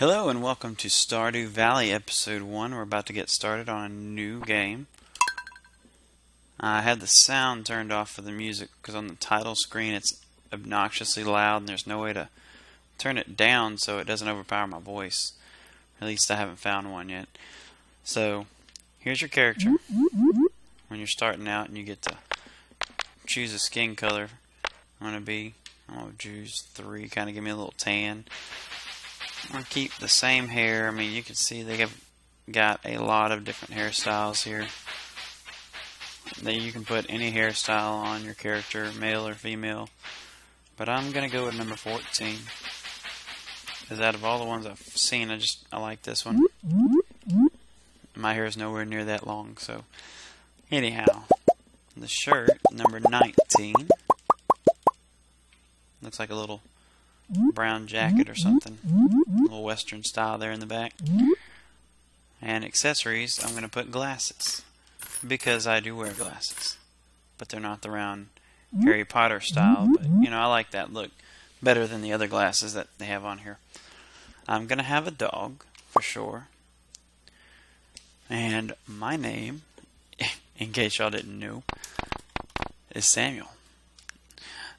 Hello and welcome to Stardew Valley Episode 1. We're about to get started on a new game. I had the sound turned off for the music because on the title screen it's obnoxiously loud and there's no way to turn it down so it doesn't overpower my voice. At least I haven't found one yet. So, here's your character. When you're starting out and you get to choose a skin color. I'm going to choose 3, kind of give me a little tan. I'm going to keep the same hair. I mean, you can see they have got a lot of different hairstyles here. That you can put any hairstyle on your character, male or female. But I'm going to go with number 14. Because out of all the ones I've seen, I like this one. My hair is nowhere near that long, so. Anyhow, the shirt, number 19. Looks like a little brown jacket or something. A little western style there in the back. And accessories, I'm going to put glasses. Because I do wear glasses. But they're not the round Harry Potter style. But, I like that look better than the other glasses that they have on here. I'm going to have a dog, for sure. And my name, in case y'all didn't know, is Samuel.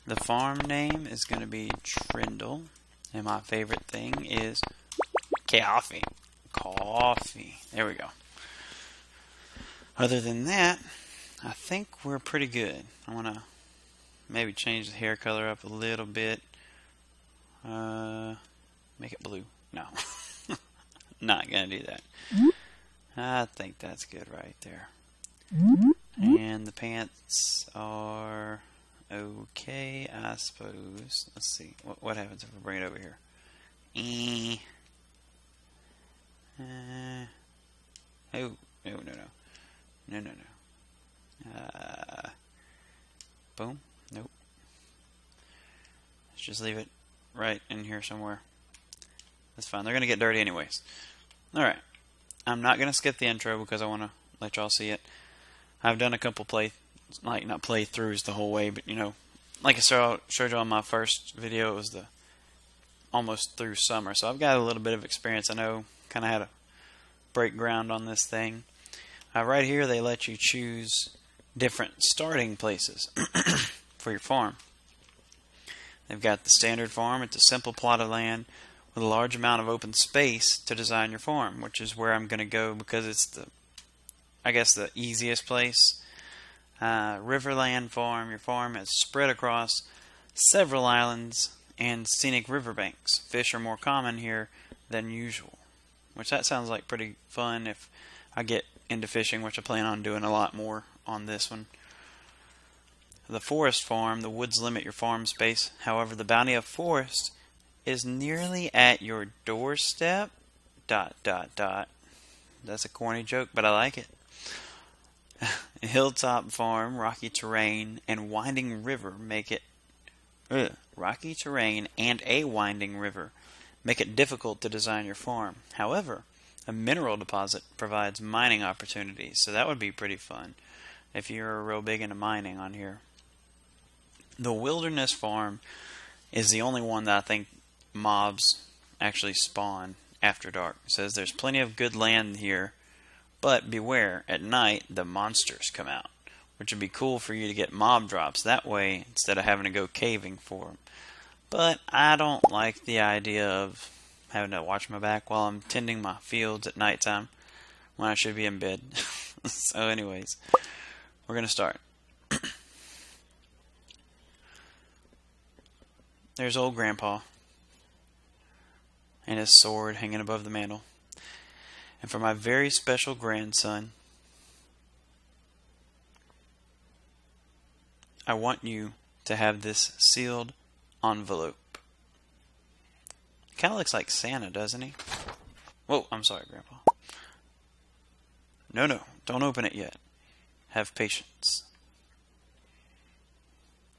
The farm name is going to be Trindle. And my favorite thing is coffee. Coffee. There we go. Other than that, I think we're pretty good. I want to maybe change the hair color up a little bit. Make it blue. No. Not going to do that. I think that's good right there. And the pants are okay, I suppose. Let's see. What happens if I bring it over here? Oh, no. No. Boom. Nope. Let's just leave it right in here somewhere. That's fine. They're going to get dirty anyways. Alright. I'm not going to skip the intro because I want to let y'all see it. I've done a couple not playthroughs the whole way, but like I showed you on my first video, it was the almost through summer. So I've got a little bit of experience. I know kind of how to break ground on this thing. Right here they let you choose different starting places for your farm. They've got the standard farm. It's a simple plot of land with a large amount of open space to design your farm, which is where I'm going to go because it's the easiest place. Riverland farm. Your farm is spread across several islands and scenic riverbanks. Fish are more common here than usual, which that sounds like pretty fun if I get into fishing, which I plan on doing a lot more on this one. The forest farm. The woods limit your farm space. However, the bounty of forest is nearly at your doorstep. ... That's a corny joke, but I like it. Hilltop farm, rocky terrain, and winding river make it... rocky terrain and a winding river make it difficult to design your farm. However, a mineral deposit provides mining opportunities, so that would be pretty fun if you're real big into mining on here. The wilderness farm is the only one that I think mobs actually spawn after dark. It says there's plenty of good land here, but beware, at night the monsters come out, which would be cool for you to get mob drops that way instead of having to go caving for them. But I don't like the idea of having to watch my back while I'm tending my fields at nighttime when I should be in bed. So anyways, we're going to start. There's old Grandpa and his sword hanging above the mantel. And for my very special grandson, I want you to have this sealed envelope. Kind of looks like Santa, doesn't he? Whoa, I'm sorry, Grandpa. No, don't open it yet. Have patience.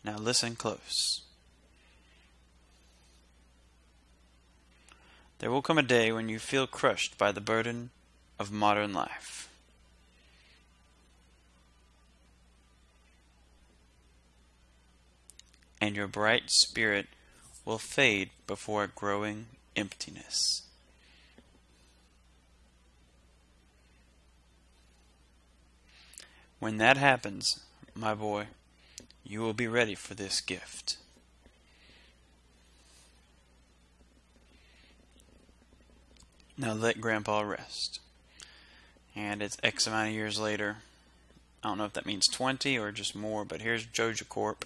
Now listen close. There will come a day when you feel crushed by the burden of modern life. And your bright spirit will fade before a growing emptiness. When that happens, my boy, you will be ready for this gift. Now let Grandpa rest. And it's X amount of years later. I don't know if that means 20 or just more, but here's Joja Corp.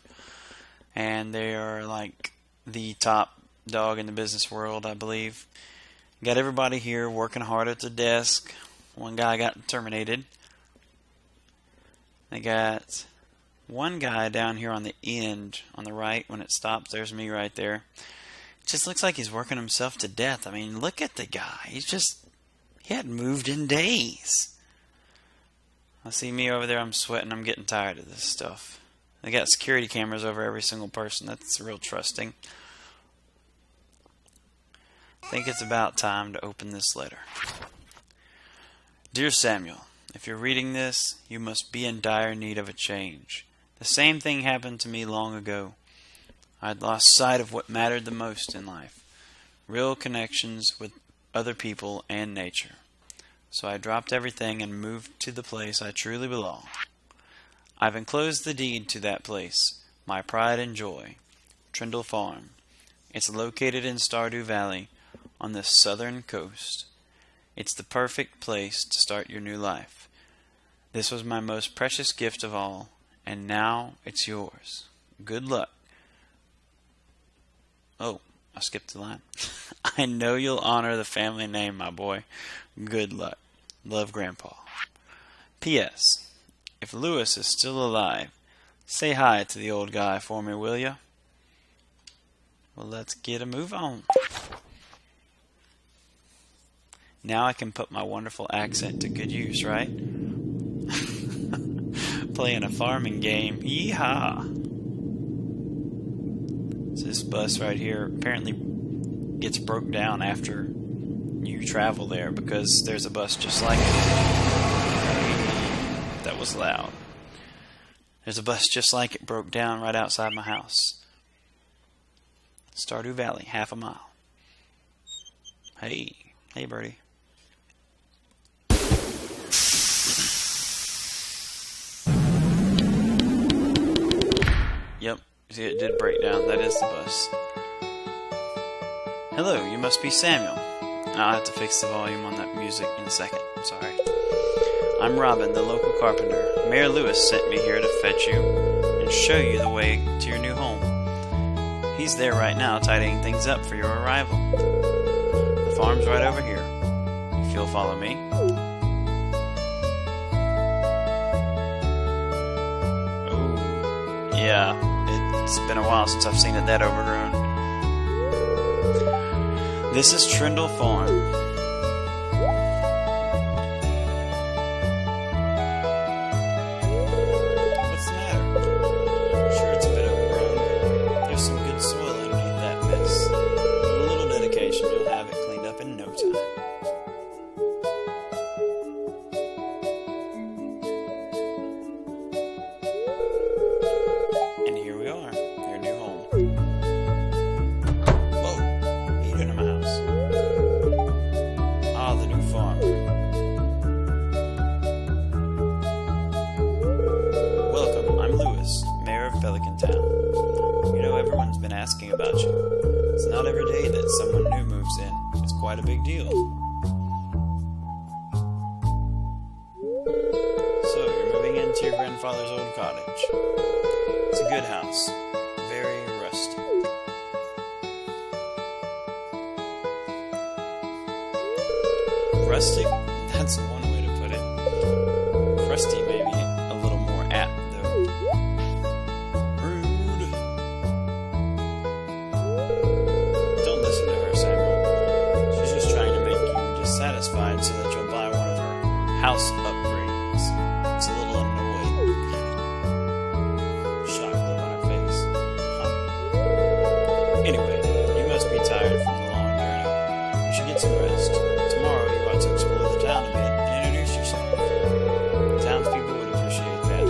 And they are like the top dog in the business world, I believe. Got everybody here working hard at the desk. One guy got terminated. They got one guy down here on the end, on the right, when it stops. There's me right there. It just looks like he's working himself to death. I mean, look at the guy. He hadn't moved in days. I see me over there. I'm sweating. I'm getting tired of this stuff. They got security cameras over every single person. That's real trusting. I think it's about time to open this letter. Dear Samuel, if you're reading this, you must be in dire need of a change. The same thing happened to me long ago. I had lost sight of what mattered the most in life, real connections with other people and nature. So I dropped everything and moved to the place I truly belong. I've enclosed the deed to that place, my pride and joy, Trindle Farm. It's located in Stardew Valley on the southern coast. It's the perfect place to start your new life. This was my most precious gift of all, and now it's yours. Good luck. Oh, I skipped the line. I know you'll honor the family name, my boy. Good luck. Love, Grandpa. P.S. If Lewis is still alive, say hi to the old guy for me, will ya? Well, let's get a move on. Now I can put my wonderful accent to good use, right? Playing a farming game. Yeehaw! So this bus right here apparently gets broke down after you travel there because there's a bus just like it. That was loud. There's a bus just like it broke down right outside my house. Stardew Valley, half a mile. Hey birdie. Yep, see it did break down. That is the bus. Hello, you must be Samuel. I'll have to fix the volume on that music in a second. Sorry. I'm Robin, the local carpenter. Mayor Lewis sent me here to fetch you and show you the way to your new home. He's there right now tidying things up for your arrival. The farm's right over here. If you'll follow me. Oh, yeah. It's been a while since I've seen it that overgrown. This is Trindle Farm. What's the matter? Sure, it's a bit overgrown, but there's some good soil underneath that mess. With a little dedication, you'll have it cleaned up in no time. And here we are, your new home. Asking about you. It's not every day that someone new moves in. It's quite a big deal. So, you're moving into your grandfather's old cottage. It's a good house. Very rusty. Rustic? That's one way to put it. Crusty maybe a little more apt, though. Satisfied so that you'll buy one of her house upgrades. It's a little annoyed. Shock look on her face. Huh. Anyway, you must be tired from the long journey. You should get some rest. Tomorrow you ought to explore the town a bit and introduce yourself. The townspeople would appreciate that.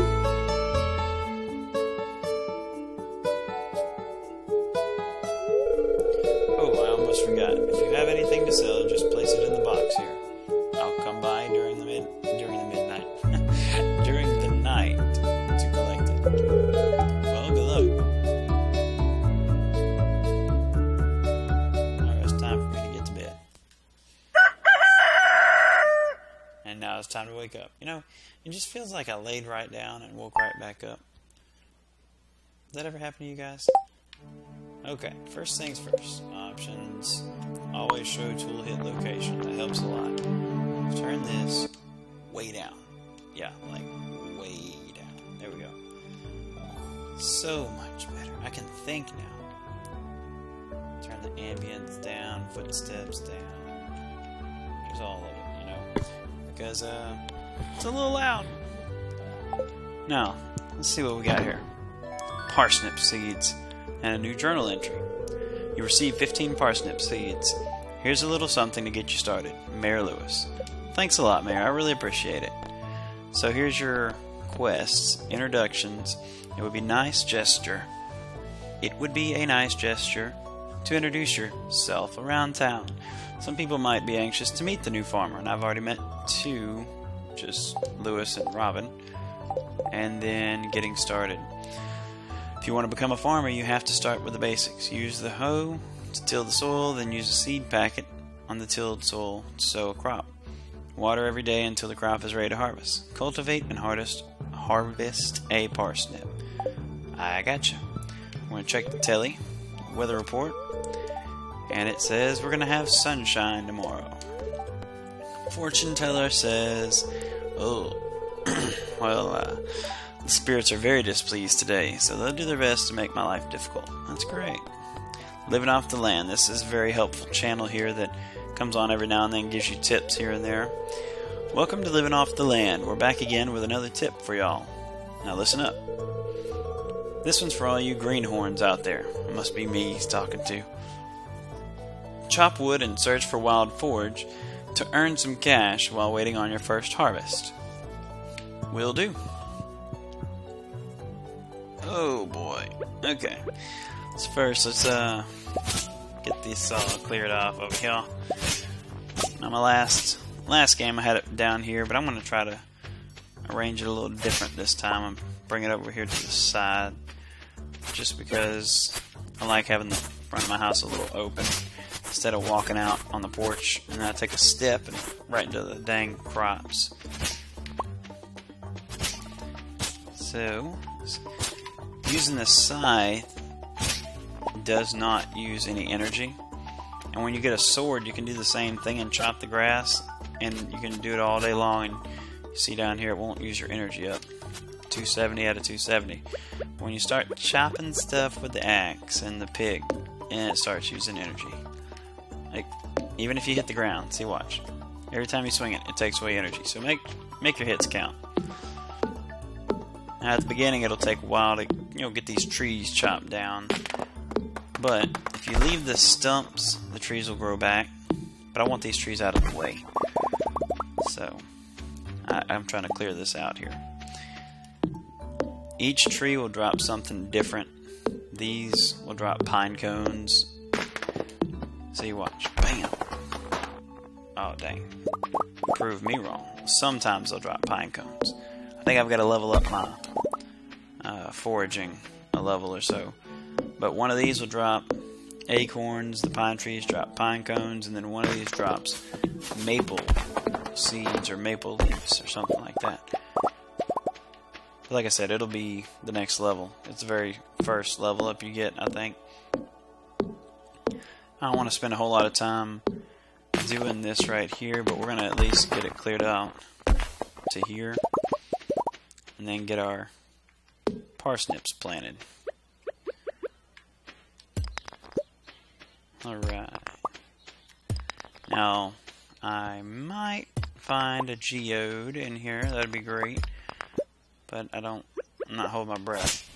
Oh, I almost forgot. If you have anything to sell, just place it in the box here. I'll come by during the midnight. During the night. it's time to wake up. You know, it just feels like I laid right down and woke right back up. Does that ever happen to you guys? Okay, first things first. Options. Always show tool hit location. That helps a lot. Turn this way down. Yeah, like way down. There we go. So much better. I can think now. Turn the ambience down, footsteps down. There's all of it, you know. Because it's a little loud. Now, let's see what we got here. Parsnip seeds and a new journal entry. You received 15 parsnip seeds. Here's a little something to get you started. Mayor Lewis. Thanks a lot, Mayor. I really appreciate it. So here's your quests, introductions. It would be a nice gesture to introduce yourself around town. Some people might be anxious to meet the new farmer, and I've already met 2, just Lewis and Robin. And then getting started. If you want to become a farmer, you have to start with the basics. Use the hoe to till the soil, then use a seed packet on the tilled soil to sow a crop. Water every day until the crop is ready to harvest. Cultivate and harvest a parsnip. I gotcha. I'm going to check the telly, weather report, and it says we're going to have sunshine tomorrow. Fortune teller says, the spirits are very displeased today, so they'll do their best to make my life difficult. That's great. Living off the land. This is a very helpful channel here that comes on every now and then, gives you tips here and there. Welcome to Living Off the Land. We're back again with another tip for y'all. Now listen up. This one's for all you greenhorns out there. It must be me he's talking to. Chop wood and search for wild forage to earn some cash while waiting on your first harvest. Will do. Oh boy. Okay. So first, let's get this all cleared off over here. Now my last game I had it down here, but I'm going to try to arrange it a little different this time and bring it over here to the side, just because I like having the front of my house a little open instead of walking out on the porch and then I take a step and right into the dang crops. So using the scythe does not use any energy, and when you get a sword you can do the same thing and chop the grass, and you can do it all day long, and you see down here it won't use your energy up. 270 out of 270. When you start chopping stuff with the axe and the pig, and it starts using energy, like even if you hit the ground, see, watch, every time you swing it, it takes away energy, so make your hits count. Now at the beginning it'll take a while to get these trees chopped down, but if you leave the stumps, the trees will grow back. But I want these trees out of the way, so I'm trying to clear this out here. Each tree will drop something different. These will drop pine cones. See, watch. Bam! Oh dang, prove me wrong. Sometimes they'll drop pine cones. I think I've got to level up my foraging a level or so. But one of these will drop acorns, the pine trees drop pine cones, and then one of these drops maple seeds or maple leaves or something like that. But like I said, it'll be the next level. It's the very first level up you get, I think. I don't want to spend a whole lot of time doing this right here, but we're going to at least get it cleared out to here, and then get our parsnips planted. Alright. Now, I might find a geode in here. That'd be great. But I'm not holding my breath.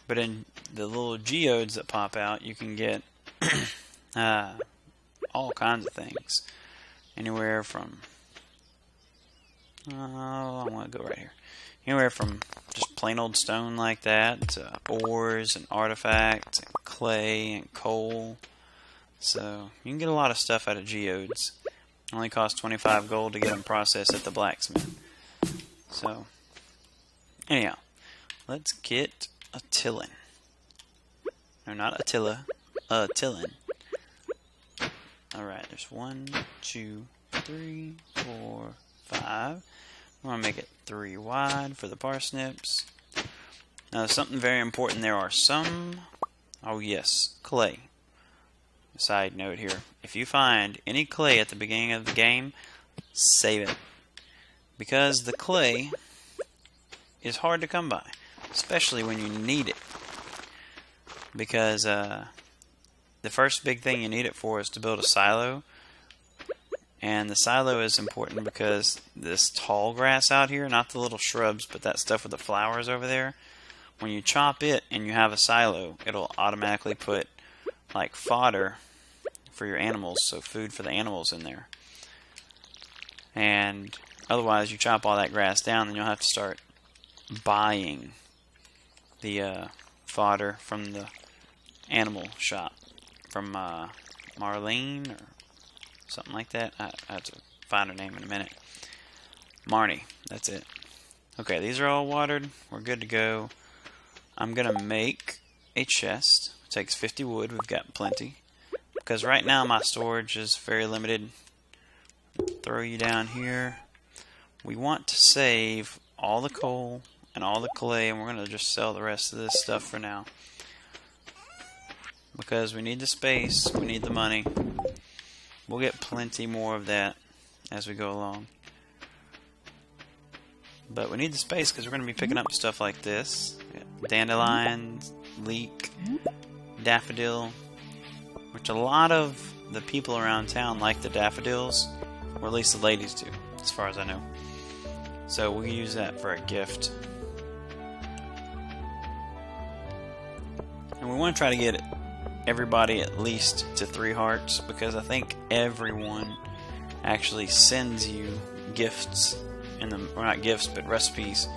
But in the little geodes that pop out, you can get all kinds of things. Anywhere from... I'm going to go right here. Anywhere from just plain old stone like that to ores and artifacts and clay and coal. So you can get a lot of stuff out of geodes. It only costs 25 gold to get them processed at the blacksmith. So anyhow, let's get a tillin. No, not Attila, a tillin. Alright, there's 1, 2, 3, 4, 5. We want to make it 3 wide for the parsnips. Now, something very important. There are some... Oh, yes. Clay. Side note here. If you find any clay at the beginning of the game, save it. Because the clay is hard to come by. Especially when you need it. Because the first big thing you need it for is to build a silo. And the silo is important because this tall grass out here, not the little shrubs, but that stuff with the flowers over there, when you chop it and you have a silo, it'll automatically put like fodder for your animals, so food for the animals in there. And otherwise, you chop all that grass down, then you'll have to start buying the fodder from the animal shop, from Marlene or something like that. I have to find her name in a minute. Marnie, that's it. Okay, these are all watered. We're good to go. I'm going to make a chest. It takes 50 wood. We've got plenty. Because right now my storage is very limited. Throw you down here. We want to save all the coal and all the clay, and we're going to just sell the rest of this stuff for now. Because we need the space, we need the money. We'll get plenty more of that as we go along. But we need the space because we're going to be picking up stuff like this. Dandelion, leek, daffodil. Which a lot of the people around town like the daffodils. Or at least the ladies do, as far as I know. So we'll use that for a gift. And we want to try to get everybody at least to 3 hearts, because I think everyone actually sends you gifts in the, or not gifts, but recipes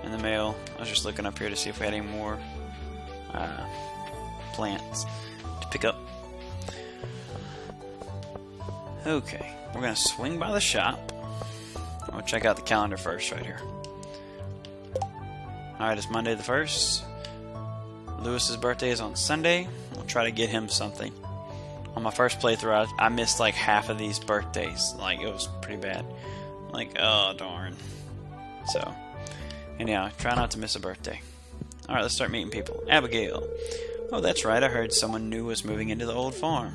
in the mail. I was just looking up here to see if we had any more plants to pick up. Okay, we're gonna swing by the shop. We'll check out the calendar first right here. Alright, it's Monday the 1st. Lewis's birthday is on Sunday. We'll try to get him something. On my first playthrough, I missed like half of these birthdays. Like, it was pretty bad. Like, oh darn. So, anyhow, try not to miss a birthday. Alright, let's start meeting people. Abigail. Oh, that's right, I heard someone new was moving into the old farm.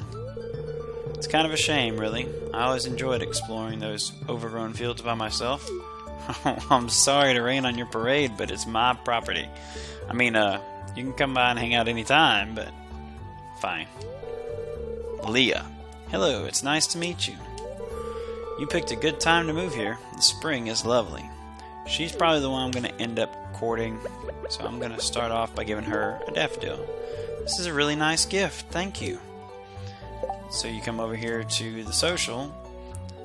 It's kind of a shame, really. I always enjoyed exploring those overgrown fields by myself. I'm sorry to rain on your parade, but it's my property. I mean, you can come by and hang out anytime, but fine. Leah. Hello, it's nice to meet you. You picked a good time to move here. The spring is lovely. She's probably the one I'm going to end up courting, so I'm going to start off by giving her a daffodil. This is a really nice gift. Thank you. So you come over here to the social.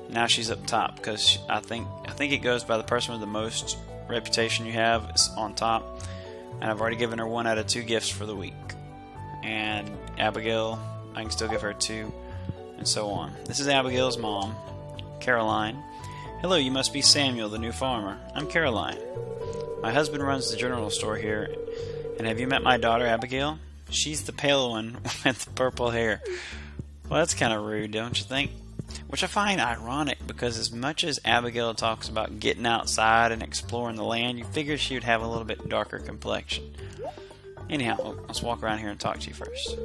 Now she's up top because I think it goes by the person with the most reputation you have is on top. And I've already given her 1 out of 2 gifts for the week. And Abigail, I can still give her 2, and so on. This is Abigail's mom, Caroline. Hello, you must be Samuel, the new farmer. I'm Caroline. My husband runs the general store here. And have you met my daughter, Abigail? She's the pale one with the purple hair. Well, that's kind of rude, don't you think? Which I find ironic, because as much as Abigail talks about getting outside and exploring the land, you figure she would have a little bit darker complexion. Anyhow, let's walk around here and talk to you first.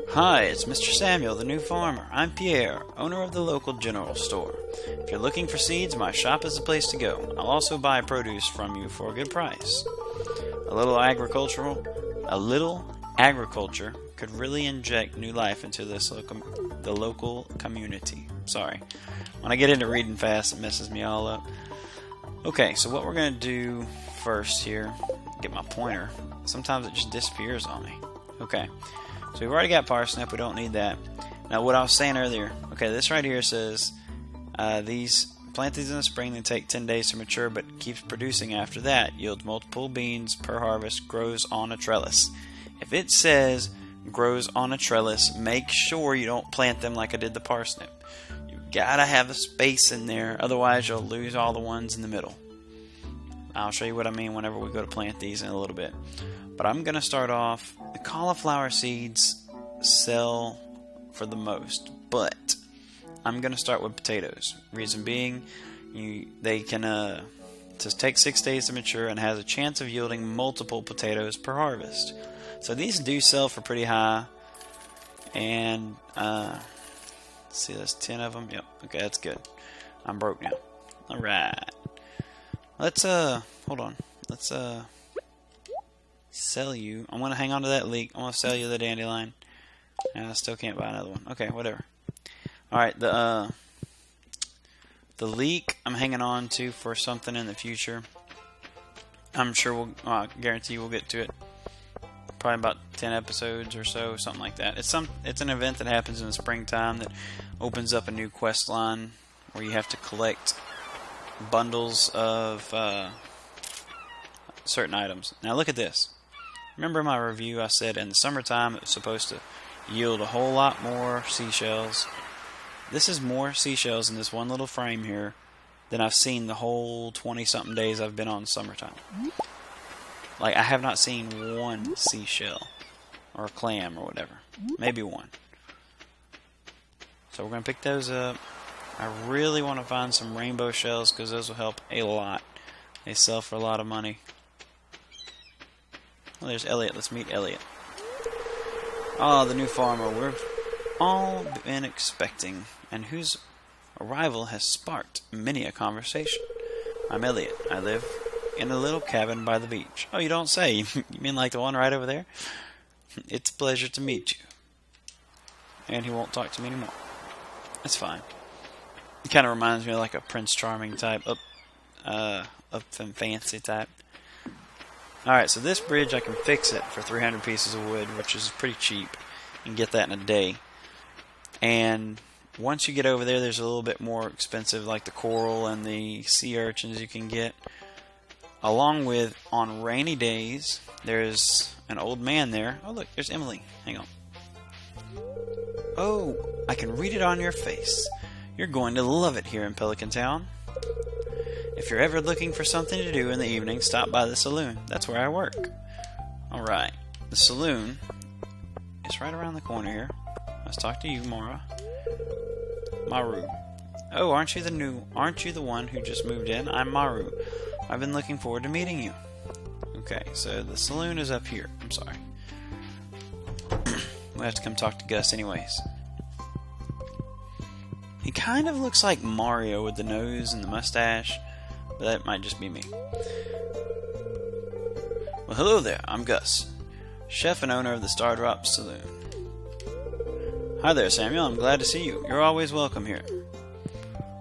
Hi, it's Mr. Samuel, the new farmer. I'm Pierre, owner of the local general store. If you're looking for seeds, my shop is the place to go. I'll also buy produce from you for a good price. A little agriculture could really inject new life into the local community. Sorry. When I get into reading fast, it messes me all up. Okay, so what we're going to do first here, get my pointer. Sometimes it just disappears on me. Okay, so we've already got parsnip. We don't need that. Now, what I was saying earlier, okay, this right here says plant these in the spring. They take 10 days to mature, but keeps producing after that. Yields multiple beans per harvest. Grows on a trellis. If it says grows on a trellis, make sure you don't plant them like I did the parsnip. You gotta have a space in there, otherwise you'll lose all the ones in the middle. I'll show you what I mean whenever we go to plant these in a little bit. But I'm gonna start off. The cauliflower seeds sell for the most, but I'm gonna start with potatoes. Reason being, They can just take 6 days to mature and has a chance of yielding multiple potatoes per harvest. So these do sell for pretty high. And let's see, there's 10 of them. Yep. Okay, that's good. I'm broke now. All right. Let's hold on. Let's sell you. I'm gonna hang on to that leek. I'm gonna sell you the dandelion. And I still can't buy another one. Okay, whatever. All right, the leek I'm hanging on to for something in the future. I'm sure we'll guarantee we'll get to it. Probably about 10 episodes or so, something like that. It's an event that happens in the springtime that opens up a new quest line where you have to collect bundles of certain items. Now look at this. Remember in my review I said in the summertime it was supposed to yield a whole lot more seashells. This is more seashells in this one little frame here than I've seen the whole 20-something days I've been on summertime. Like, I have not seen one seashell or a clam or whatever. Maybe one. So we're going to pick those up. I really want to find some rainbow shells because those will help a lot. They sell for a lot of money. Well, there's Elliot. Let's meet Elliot. Oh, the new farmer we've all been expecting and whose arrival has sparked many a conversation. I'm Elliot. I live in a little cabin by the beach. Oh, you don't say. You mean like the one right over there? It's a pleasure to meet you. And he won't talk to me anymore. That's fine. It kind of reminds me of like a Prince Charming type, up and fancy type. Alright, so this bridge I can fix it for 300 pieces of wood, which is pretty cheap. You can get that in a day. And once you get over there, there's a little bit more expensive, like the coral and the sea urchins you can get. Along with, on rainy days, there's an old man there. Oh, look, there's Emily. Hang on. Oh, I can read it on your face. You're going to love it here in Pelican Town. If you're ever looking for something to do in the evening, stop by the saloon. That's where I work. Alright, the saloon is right around the corner here. Let's talk to you, Maru. Oh, aren't you the one who just moved in? I'm Maru. I've been looking forward to meeting you. Okay, so the saloon is up here. I'm sorry. We'll have to come talk to Gus anyways. He kind of looks like Mario with the nose and the mustache, but that might just be me. Well, hello there. I'm Gus, chef and owner of the Stardrop Saloon. Hi there, Samuel. I'm glad to see you. You're always welcome here.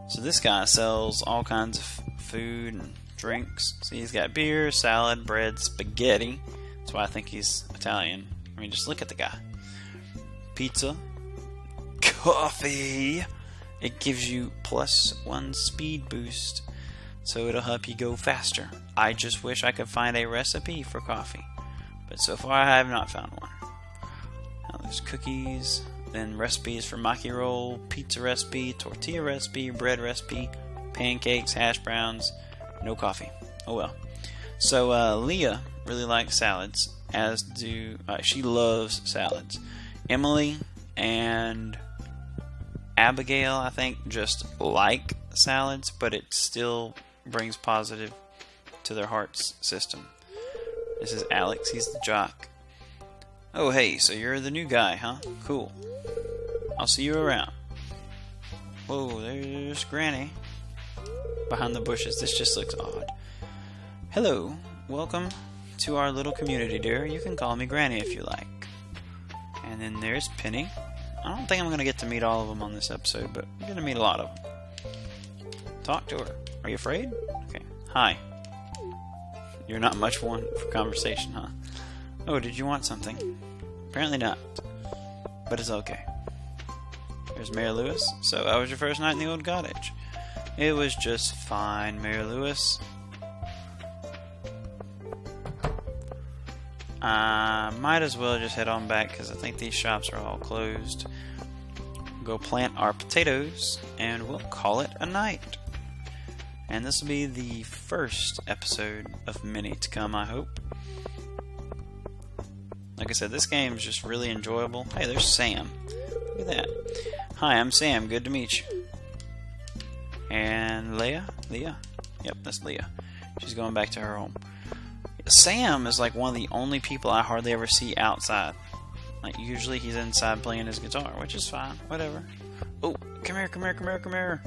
So this guy sells all kinds of food and drinks. See, he's got beer, salad, bread, spaghetti. That's why I think he's Italian. I mean, just look at the guy. Pizza. Coffee. It gives you +1 speed boost, so it'll help you go faster. I just wish I could find a recipe for coffee, but so far I have not found one. Now there's cookies, then recipes for maki roll, pizza recipe, tortilla recipe, bread recipe, pancakes, hash browns. No coffee. Oh well. So Leah really likes salads, as do she loves salads. Emily and Abigail, I think, just like salads, but it still brings positive to their heart's system. This is Alex. He's the jock. Oh, hey, so you're the new guy, huh? Cool. I'll see you around. Whoa, there's Granny behind the bushes. This just looks odd. Hello. Welcome to our little community, dear. You can call me Granny if you like. And then there's Penny. I don't think I'm going to get to meet all of them on this episode, but I'm going to meet a lot of them. Talk to her. Are you afraid? Okay. Hi. You're not much one for conversation, huh? Oh, did you want something? Apparently not. But it's okay. There's Mayor Lewis. So, how was your first night in the old cottage? It was just fine, Mayor Lewis. Might as well just head on back because I think these shops are all closed. Go plant our potatoes and we'll call it a night. And this will be the first episode of many to come, I hope. Like I said, this game is just really enjoyable. Hey, there's Sam. Look at that. Hi, I'm Sam. Good to meet you. And Leah? Yep, that's Leah. She's going back to her home. Sam is like one of the only people I hardly ever see outside. Like, usually he's inside playing his guitar, which is fine. Whatever. Oh, come here.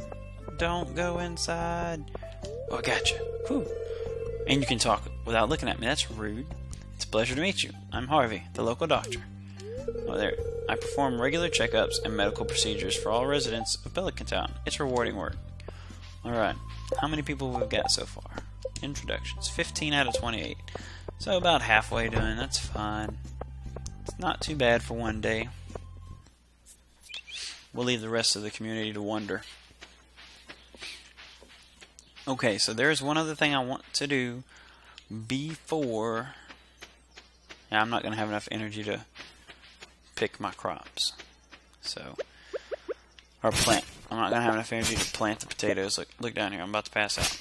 Don't go inside. Oh, I got you. Whew. And you can talk without looking at me. That's rude. It's a pleasure to meet you. I'm Harvey, the local doctor. Oh, there. I perform regular checkups and medical procedures for all residents of Pelican Town. It's rewarding work. Alright. How many people we've got so far? Introductions. 15 out of 28. So about halfway done. That's fine. It's not too bad for one day. We'll leave the rest of the community to wonder. Okay, so there's one other thing I want to do before... Yeah, I'm not going to have enough energy to pick my crops. So... Or plant. I'm not going to have enough energy to plant the potatoes. Look down here. I'm about to pass out.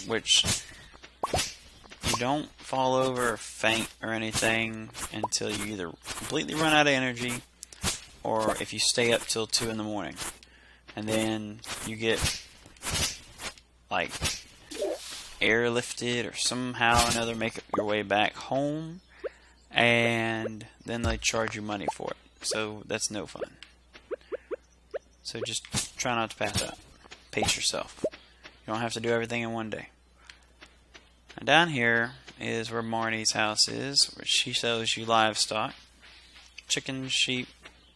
Which... You don't fall over or faint or anything until you either completely run out of energy or if you stay up till 2 in the morning. And then you get... like airlifted or somehow or another make your way back home, and then they charge you money for it. So that's no fun. So just try not to pass out. Pace yourself. You don't have to do everything in one day. And down here is where Marnie's house is, where she sells you livestock. Chickens, sheep,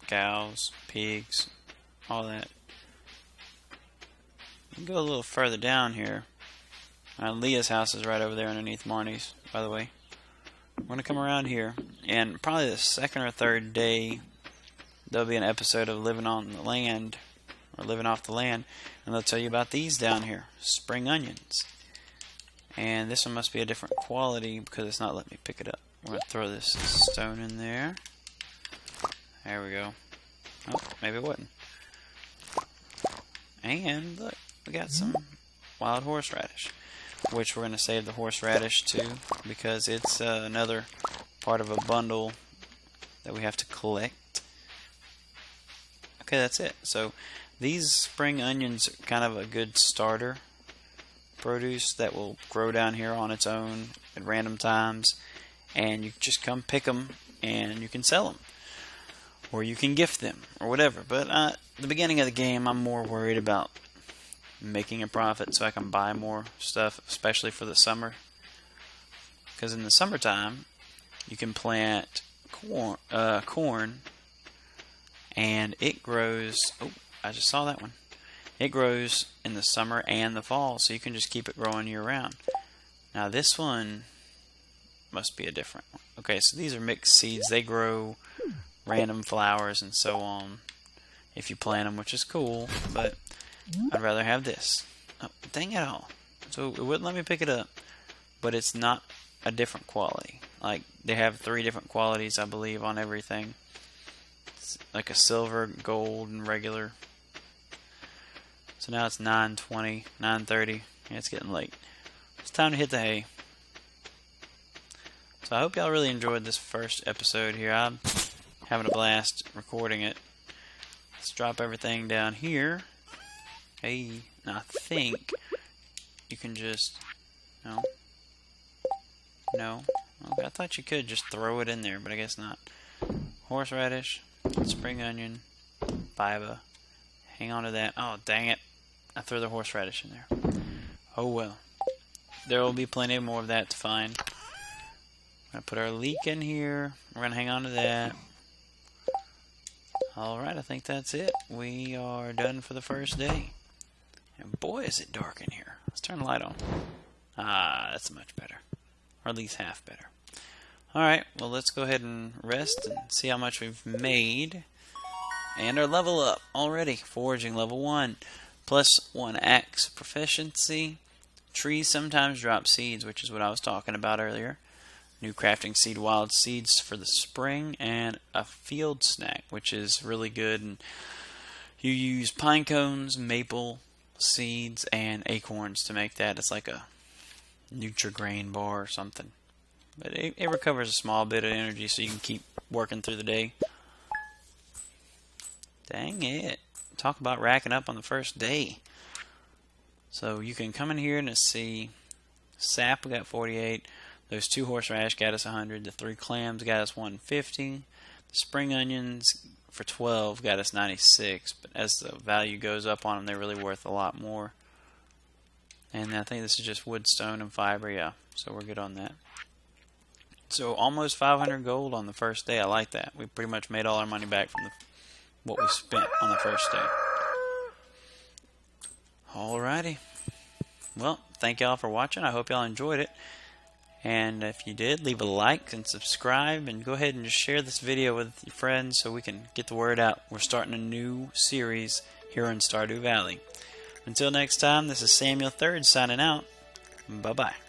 cows, pigs, all that. Go a little further down here. Leah's house is right over there underneath Marnie's, by the way. We're going to come around here, and probably the second or third day, there'll be an episode of Living on the Land, or Living off the Land, and they'll tell you about these down here, spring onions. And this one must be a different quality because it's not letting me pick it up. We're going to throw this stone in there. There we go. Oh, maybe it wasn't. And look. We got some wild horseradish, which we're going to save the horseradish too, because it's another part of a bundle that we have to collect. Okay, that's it. So these spring onions are kind of a good starter produce that will grow down here on its own at random times, and you just come pick them and you can sell them, or you can gift them, or whatever. But at the beginning of the game, I'm more worried about making a profit so I can buy more stuff, especially for the summer. Because in the summertime, you can plant corn, and it grows. Oh, I just saw that one. It grows in the summer and the fall, so you can just keep it growing year round. Now this one must be a different one. Okay, so these are mixed seeds. They grow random flowers and so on if you plant them, which is cool, but I'd rather have this. Oh, dang it all. So it wouldn't let me pick it up, but it's not a different quality. Like, they have 3 different qualities, I believe, on everything. It's like a silver, gold, and regular. So now it's 9:20, 9:30. Yeah, it's getting late. It's time to hit the hay. So I hope y'all really enjoyed this first episode here. I'm having a blast recording it. Let's drop everything down here. Hey, and I think you can just... No. Okay, I thought you could just throw it in there, but I guess not. Horseradish, spring onion, biba. Hang on to that. Oh, dang it. I threw the horseradish in there. Oh well. There will be plenty more of that to find. I'm going to put our leek in here. We're going to hang on to that. Alright, I think that's it. We are done for the first day. And boy, is it dark in here. Let's turn the light on. Ah, that's much better. Or at least half better. Alright, well, let's go ahead and rest and see how much we've made. And our level up already. Foraging level 1. Plus 1 axe proficiency. Trees sometimes drop seeds, which is what I was talking about earlier. New crafting seed, wild seeds for the spring. And a field snack, which is really good. And you use pine cones, maple seeds, and acorns to make that. It's like a Nutri-Grain bar or something. But it recovers a small bit of energy so you can keep working through the day. Dang it. Talk about racking up on the first day. So you can come in here and see sap, we got 48. Those 2 horseradish got us 100. The 3 clams got us 150. The spring onions for 12 got us 96. But as the value goes up on them, they're really worth a lot more. And I think this is just wood, stone, and fiber. Yeah, so we're good on that. So almost 500 gold on the first day. I like that. We pretty much made all our money back from what we spent on the first day. Alrighty. Well, thank y'all for watching. I hope y'all enjoyed it. And if you did, leave a like and subscribe. And go ahead and just share this video with your friends so we can get the word out. We're starting a new series here in Stardew Valley. Until next time, this is Samuel III signing out. Bye-bye.